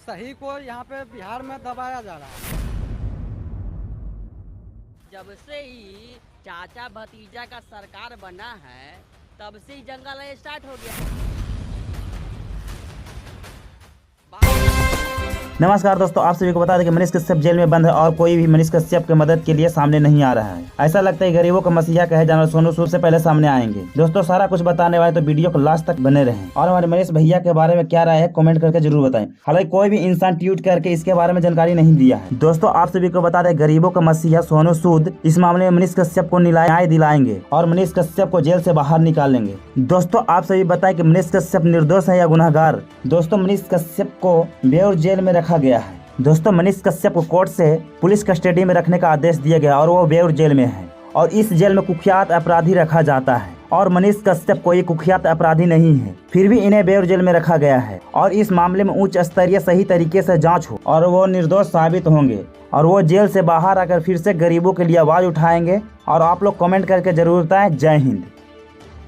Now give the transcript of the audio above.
सही को यहाँ पे बिहार में दबाया जा रहा है। जब से ही चाचा भतीजा का सरकार बना है तब से ही जंगल स्टार्ट हो गया। नमस्कार दोस्तों, आप सभी को बता दें कि मनीष कश्यप जेल में बंद है और कोई भी मनीष कश्यप की मदद के लिए सामने नहीं आ रहा है। ऐसा लगता है गरीबों का मसीहा कहे जाने वाले सोनू सूद से पहले सामने आएंगे। दोस्तों, सारा कुछ बताने वाले तो वीडियो को लास्ट तक बने रहें और हमारे मनीष भैया के बारे में क्या राय है कमेंट करके जरूर बताएं। हालांकि कोई भी इंसान ट्वीट करके इसके बारे में जानकारी नहीं दिया है। दोस्तों, आप सभी को बता दें गरीबों का मसीहा सोनू सूद इस मामले में मनीष कश्यप को न्याय दिलाएंगे और मनीष कश्यप को जेल से बाहर निकालेंगे। दोस्तों, आप सभी बताएं कि मनीष कश्यप निर्दोष है या गुनहगार। दोस्तों, मनीष कश्यप को बेऊर जेल में रखा गया है। दोस्तों, मनीष कश्यप को कोर्ट से पुलिस कस्टडी में रखने का आदेश दिया गया और वो बेऊर जेल में है और इस जेल में कुख्यात अपराधी रखा जाता है और मनीष कश्यप कोई कुख्यात अपराधी नहीं है, फिर भी इन्हें बेऊर जेल में रखा गया है और इस मामले में उच्च स्तरीय सही तरीके से जांच हो और वो निर्दोष साबित होंगे और वो जेल से बाहर आकर फिर से गरीबों के लिए आवाज उठाएंगे। और आप लोग कमेंट करके जरूर बताएं। जय हिंद।